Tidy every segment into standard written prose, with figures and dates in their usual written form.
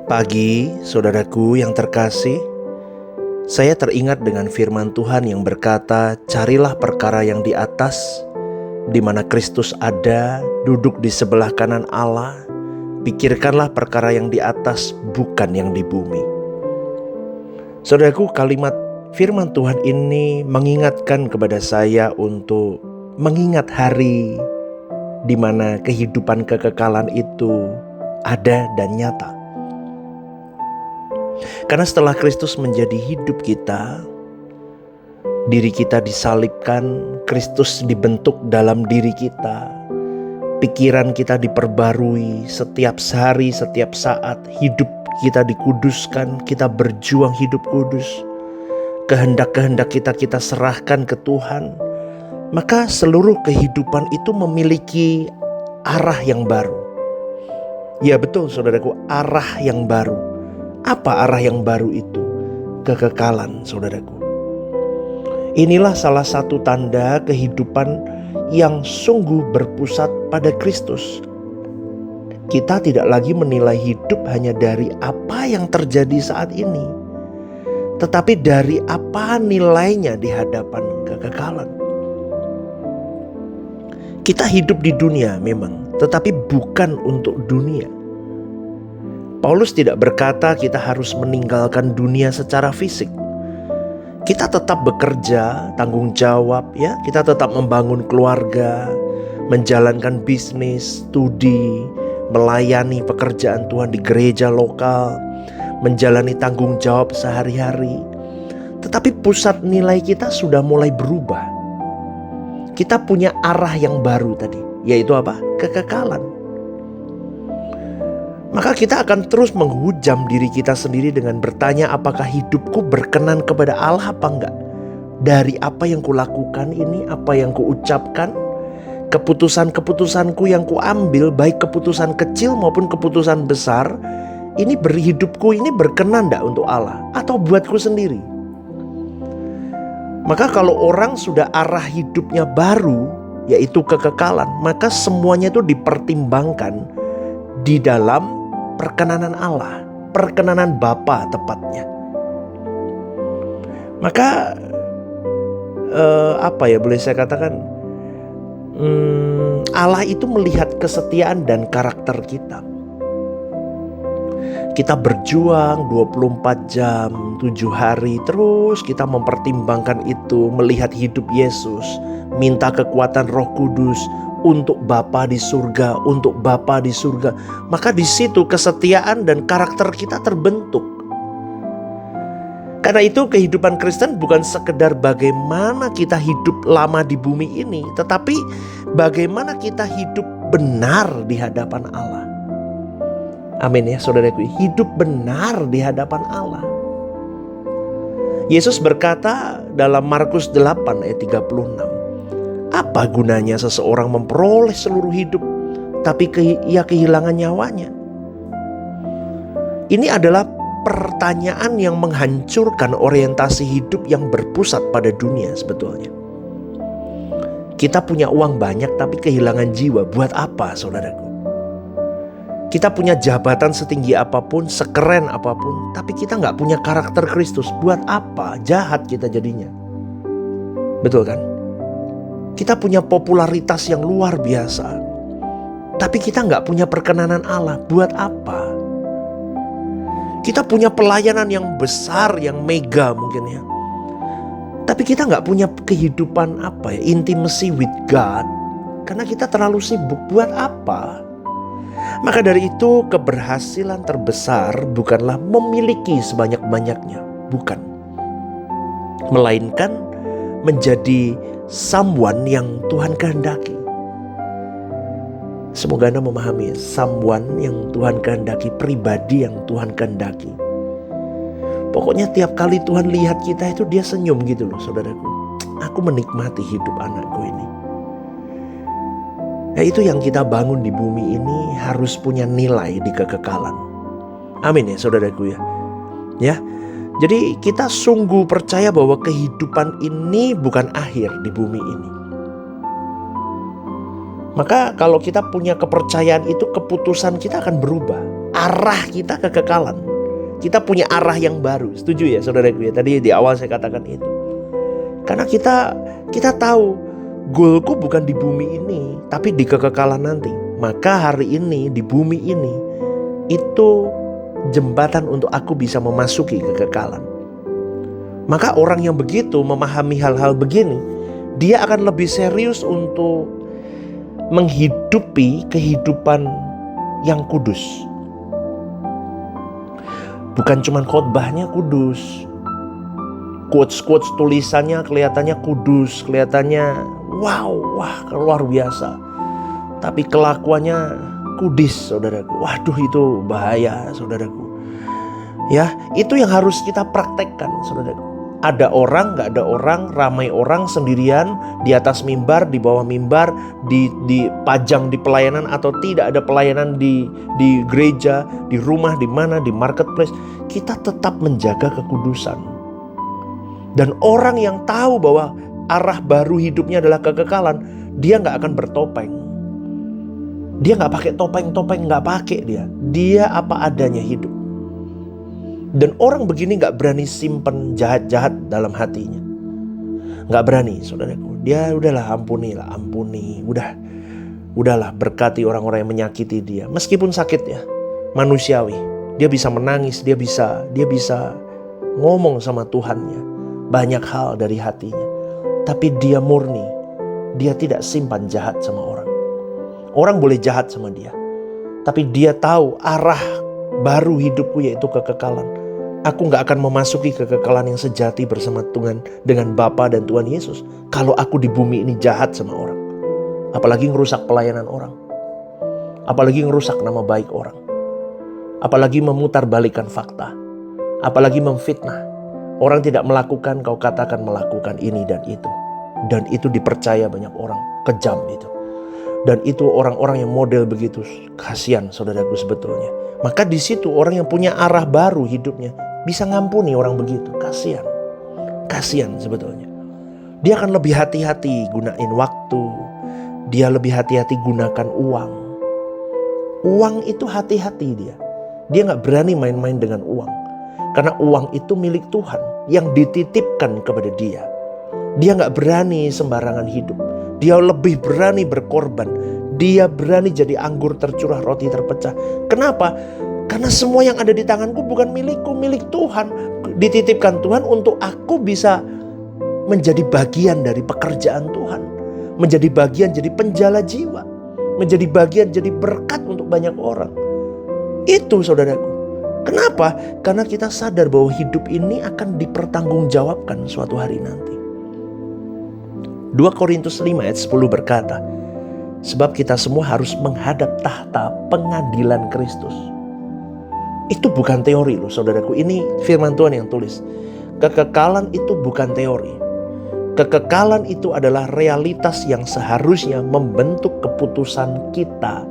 Pagi, saudaraku yang terkasih, saya teringat dengan firman Tuhan yang berkata, "Carilah perkara yang di atas, di mana Kristus ada, duduk di sebelah kanan Allah. Pikirkanlah perkara yang di atas, bukan yang di bumi." Saudaraku, kalimat firman Tuhan ini mengingatkan kepada saya untuk mengingat hari di mana kehidupan kekekalan itu ada dan nyata. Karena setelah Kristus menjadi hidup kita, diri kita disalibkan, Kristus dibentuk dalam diri kita, pikiran kita diperbarui setiap hari, setiap saat, hidup kita dikuduskan, kita berjuang hidup kudus, kehendak-kehendak kita serahkan ke Tuhan, maka seluruh kehidupan itu memiliki arah yang baru. Ya betul saudaraku, arah yang baru. Apa arah yang baru itu? Kekekalan, saudaraku. Inilah salah satu tanda kehidupan yang sungguh berpusat pada Kristus. Kita tidak lagi menilai hidup hanya dari apa yang terjadi saat ini, tetapi dari apa nilainya di hadapan kekekalan. Kita hidup di dunia memang, tetapi bukan untuk dunia. Paulus tidak berkata kita harus meninggalkan dunia secara fisik. Kita tetap bekerja, tanggung jawab ya, kita tetap membangun keluarga, menjalankan bisnis, studi, melayani pekerjaan Tuhan di gereja lokal, menjalani tanggung jawab sehari-hari. Tetapi pusat nilai kita sudah mulai berubah. Kita punya arah yang baru tadi, yaitu apa? Kekekalan. Maka kita akan terus menghujam diri kita sendiri dengan bertanya, apakah hidupku berkenan kepada Allah apa enggak? Dari apa yang kulakukan ini, apa yang kuucapkan, keputusan-keputusanku yang kuambil, baik keputusan kecil maupun keputusan besar, ini hidupku ini berkenan enggak untuk Allah atau buatku sendiri? Maka kalau orang sudah arah hidupnya baru, yaitu kekekalan, maka semuanya itu dipertimbangkan di dalam perkenanan Allah, perkenanan Bapa tepatnya. Maka boleh saya katakan, Allah itu melihat kesetiaan dan karakter kita. Kita berjuang 24 jam, 7 hari, terus kita mempertimbangkan itu, melihat hidup Yesus, minta kekuatan Roh Kudus untuk Bapa di surga, untuk Bapa di surga. Maka di situ kesetiaan dan karakter kita terbentuk. Karena itu kehidupan Kristen bukan sekedar bagaimana kita hidup lama di bumi ini, tetapi bagaimana kita hidup benar di hadapan Allah. Amin ya saudaraku, hidup benar di hadapan Allah. Yesus berkata dalam Markus 8 ayat 36, apa gunanya seseorang memperoleh seluruh hidup, tapi ia kehilangan nyawanya? Ini adalah pertanyaan yang menghancurkan orientasi hidup yang berpusat pada dunia sebetulnya. Kita punya uang banyak tapi kehilangan jiwa, buat apa saudaraku? Kita punya jabatan setinggi apapun, sekeren apapun, tapi kita gak punya karakter Kristus, buat apa? Jahat kita jadinya. Betul kan? Kita punya popularitas yang luar biasa, tapi kita gak punya perkenanan Allah, buat apa? Kita punya pelayanan yang besar, yang mega mungkin ya, tapi kita gak punya kehidupan intimacy with God, karena kita terlalu sibuk, buat apa? Maka dari itu keberhasilan terbesar bukanlah memiliki sebanyak-banyaknya, bukan, melainkan menjadi someone yang Tuhan kehendaki. Semoga Anda memahami, someone yang Tuhan kehendaki, pribadi yang Tuhan kehendaki. Pokoknya tiap kali Tuhan lihat kita itu dia senyum gitu loh saudaraku. Aku menikmati hidup anakku ini. Ya itu yang kita bangun di bumi ini harus punya nilai di kekekalan. Amin ya saudaraku ya. Ya. Jadi kita sungguh percaya bahwa kehidupan ini bukan akhir di bumi ini. Maka kalau kita punya kepercayaan itu, keputusan kita akan berubah. arah kita kekekalan. Kita punya arah yang baru. Setuju ya saudaraku ya? Tadi di awal saya katakan itu. Karena kita tahu goalku bukan di bumi ini, tapi di kekekalan nanti. Maka hari ini di bumi ini itu jembatan untuk aku bisa memasuki kekekalan. Maka orang yang begitu memahami hal-hal begini, dia akan lebih serius untuk menghidupi kehidupan yang kudus. Bukan cuma khotbahnya kudus, quotes-quotes tulisannya kelihatannya kudus, kelihatannya wah luar biasa. Tapi kelakuannya kudis, saudaraku. Waduh, itu bahaya, saudaraku. Ya, itu yang harus kita praktekkan, saudaraku. Ada orang, gak ada orang, ramai orang sendirian di atas mimbar, di bawah mimbar, dipajang di pelayanan atau tidak ada pelayanan di gereja, di rumah, di mana, di marketplace. Kita tetap menjaga kekudusan. Dan orang yang tahu bahwa arah baru hidupnya adalah kekekalan, dia gak akan bertopeng. Dia gak pakai topeng-topeng, gak pakai dia. Dia apa adanya hidup. Dan orang begini gak berani simpen jahat-jahat dalam hatinya. Gak berani, saudaraku. Dia udahlah ampuni. Udahlah berkati orang-orang yang menyakiti dia. Meskipun sakit ya, manusiawi. Dia bisa menangis, dia bisa ngomong sama Tuhannya. Banyak hal dari hatinya. Tapi dia murni. Dia tidak simpan jahat sama orang. Orang boleh jahat sama dia. Tapi dia tahu arah baru hidupku yaitu kekekalan. Aku gak akan memasuki kekekalan yang sejati bersama Tuhan dengan Bapa dan Tuhan Yesus kalau aku di bumi ini jahat sama orang. Apalagi ngerusak pelayanan orang. Apalagi ngerusak nama baik orang. Apalagi memutarbalikkan fakta. Apalagi memfitnah. Orang tidak melakukan, kau katakan melakukan ini dan itu. Dan itu dipercaya banyak orang. Kejam itu. Dan itu orang-orang yang model begitu. Kasihan saudaraku sebetulnya. Maka di situ orang yang punya arah baru hidupnya bisa ngampuni orang begitu. Kasihan sebetulnya. Dia akan lebih hati-hati gunain waktu. Dia lebih hati-hati gunakan uang. Uang itu hati-hati dia. Dia gak berani main-main dengan uang. Karena uang itu milik Tuhan yang dititipkan kepada dia. Dia gak berani sembarangan hidup. Dia lebih berani berkorban. Dia berani jadi anggur tercurah, roti terpecah. Kenapa? Karena semua yang ada di tanganku bukan milikku, milik Tuhan. Dititipkan Tuhan untuk aku bisa menjadi bagian dari pekerjaan Tuhan. Menjadi bagian, jadi penjala jiwa. Menjadi bagian, jadi berkat untuk banyak orang. Itu saudaraku. Kenapa? Karena kita sadar bahwa hidup ini akan dipertanggungjawabkan suatu hari nanti. 2 Korintus 5 ayat 10 berkata, sebab kita semua harus menghadap tahta pengadilan Kristus. Itu bukan teori loh saudaraku. Ini firman Tuhan yang tulis. Kekekalan itu bukan teori. Kekekalan itu adalah realitas yang seharusnya membentuk keputusan kita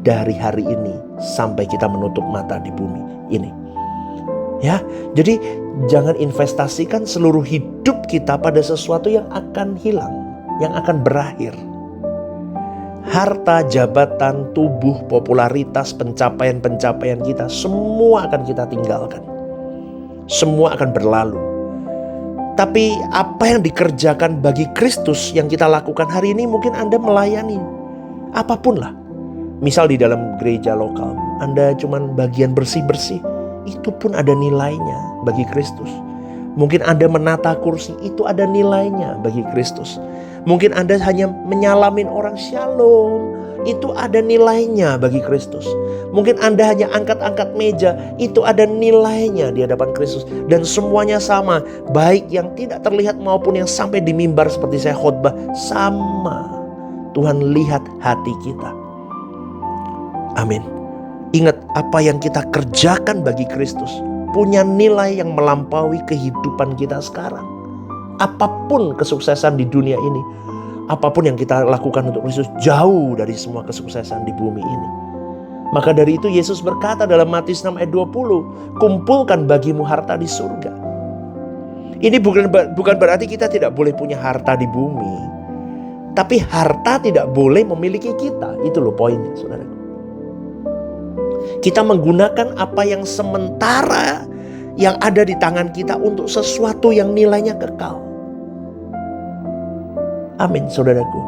dari hari ini sampai kita menutup mata di bumi ini. Ya, jadi jangan investasikan seluruh hidup kita pada sesuatu yang akan hilang, yang akan berakhir. Harta, jabatan, tubuh, popularitas, pencapaian-pencapaian kita, semua akan kita tinggalkan. Semua akan berlalu. Tapi apa yang dikerjakan bagi Kristus yang kita lakukan hari ini, mungkin Anda melayani apapun lah. Misal di dalam gereja lokal, Anda cuman bagian bersih-bersih, itu pun ada nilainya bagi Kristus. Mungkin Anda menata kursi, itu ada nilainya bagi Kristus. Mungkin Anda hanya menyalamin orang shalom, itu ada nilainya bagi Kristus. Mungkin Anda hanya angkat-angkat meja, itu ada nilainya di hadapan Kristus. Dan semuanya sama, baik yang tidak terlihat maupun yang sampai di mimbar seperti saya khotbah, sama. Tuhan lihat hati kita. Amin. Ingat, apa yang kita kerjakan bagi Kristus punya nilai yang melampaui kehidupan kita sekarang. Apapun kesuksesan di dunia ini, apapun yang kita lakukan untuk Kristus, jauh dari semua kesuksesan di bumi ini. Maka dari itu Yesus berkata dalam Matius 6 ayat 20, kumpulkan bagimu harta di surga. Ini bukan berarti kita tidak boleh punya harta di bumi, tapi harta tidak boleh memiliki kita. Itu loh poinnya, saudara. Kita menggunakan apa yang sementara yang ada di tangan kita untuk sesuatu yang nilainya kekal. Amin, saudaraku.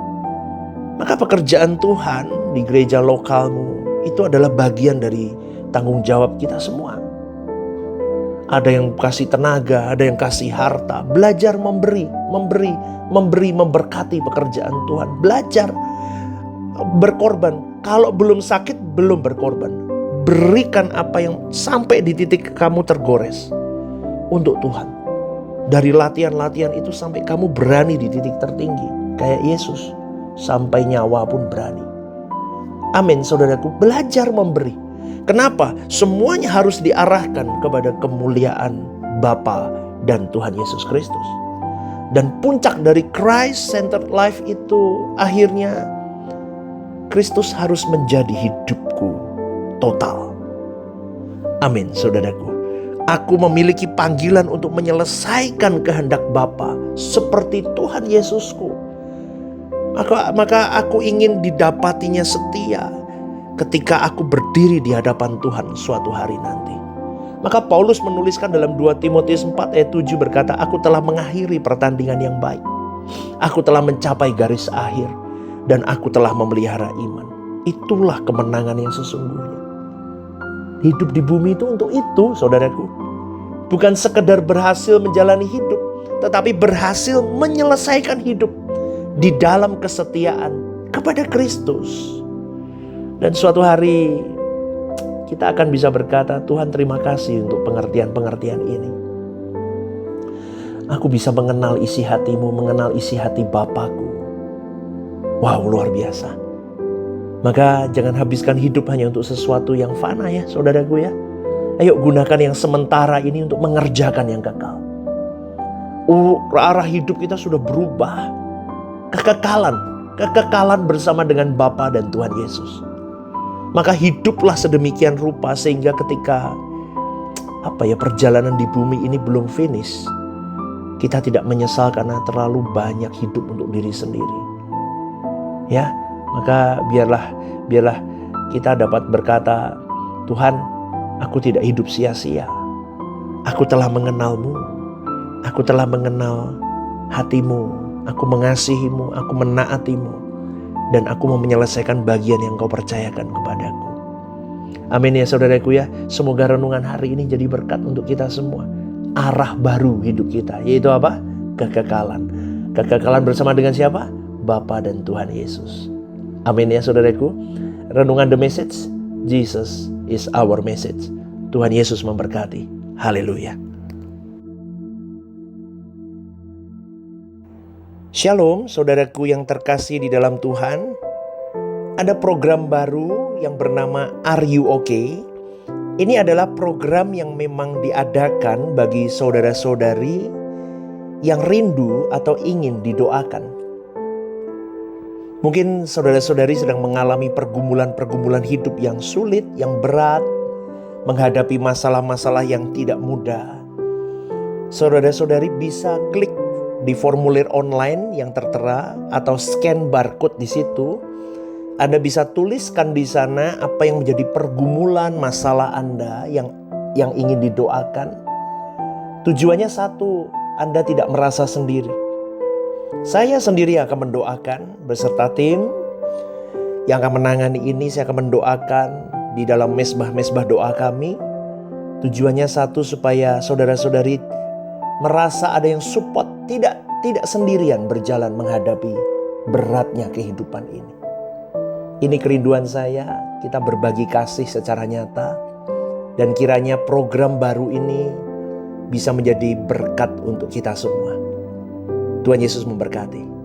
Maka pekerjaan Tuhan di gereja lokalmu itu adalah bagian dari tanggung jawab kita semua. Ada yang kasih tenaga, ada yang kasih harta. Belajar memberi, memberkati pekerjaan Tuhan. Belajar berkorban. Kalau belum sakit, belum berkorban. Berikan apa yang sampai di titik kamu tergores untuk Tuhan. Dari latihan-latihan itu sampai kamu berani di titik tertinggi. Kayak Yesus, sampai nyawa pun berani. Amin, saudaraku. Belajar memberi. Kenapa? Semuanya harus diarahkan kepada kemuliaan Bapa dan Tuhan Yesus Kristus. Dan puncak dari Christ-centered life itu akhirnya Kristus harus menjadi hidupku total. Amin, saudaraku. Aku memiliki panggilan untuk menyelesaikan kehendak Bapa seperti Tuhan Yesusku. Maka aku ingin didapatinya setia ketika aku berdiri di hadapan Tuhan suatu hari nanti. Maka Paulus menuliskan dalam 2 Timotius 4 ayat 7 berkata, aku telah mengakhiri pertandingan yang baik. Aku telah mencapai garis akhir. Dan aku telah memelihara iman. Itulah kemenangan yang sesungguhnya. Hidup di bumi itu untuk itu, saudaraku. Bukan sekedar berhasil menjalani hidup, tetapi berhasil menyelesaikan hidup di dalam kesetiaan kepada Kristus. Dan suatu hari kita akan bisa berkata, Tuhan terima kasih untuk pengertian-pengertian ini. Aku bisa mengenal isi hatimu, mengenal isi hati Bapakku. Wow, luar biasa. Maka jangan habiskan hidup hanya untuk sesuatu yang fana ya, saudaraku ya. Ayo gunakan yang sementara ini untuk mengerjakan yang kekal. Arah hidup kita sudah berubah. Kekekalan bersama dengan Bapa dan Tuhan Yesus. Maka hiduplah sedemikian rupa sehingga ketika perjalanan di bumi ini belum finish, kita tidak menyesal karena terlalu banyak hidup untuk diri sendiri. Ya, maka biarlah kita dapat berkata, Tuhan, aku tidak hidup sia-sia. Aku telah mengenalmu. Aku telah mengenal hatimu. Aku mengasihimu, aku menaatimu. Dan aku mau menyelesaikan bagian yang kau percayakan kepadaku. Amin ya saudaraku ya. Semoga renungan hari ini jadi berkat untuk kita semua. Arah baru hidup kita, yaitu apa? Kekekalan. Kekekalan bersama dengan siapa? Bapa dan Tuhan Yesus. Amin ya saudaraku. Renungan The Message, Jesus is our message. Tuhan Yesus memberkati. Haleluya. Shalom saudaraku yang terkasih di dalam Tuhan. Ada program baru yang bernama Are You Okay? Ini adalah program yang memang diadakan bagi saudara-saudari yang rindu atau ingin didoakan. Mungkin saudara-saudari sedang mengalami pergumulan-pergumulan hidup yang sulit, yang berat, menghadapi masalah-masalah yang tidak mudah. Saudara-saudari bisa klik di formulir online yang tertera atau scan barcode di situ. Anda bisa tuliskan di sana apa yang menjadi pergumulan masalah Anda yang ingin didoakan. Tujuannya satu, Anda tidak merasa sendiri. Saya sendiri akan mendoakan beserta tim yang akan menangani ini. Saya akan mendoakan di dalam mesbah-mesbah doa kami. Tujuannya satu, supaya saudara-saudari merasa ada yang support, tidak sendirian berjalan menghadapi beratnya kehidupan ini. Ini kerinduan saya, kita berbagi kasih secara nyata, dan kiranya program baru ini bisa menjadi berkat untuk kita semua. Tuhan Yesus memberkati.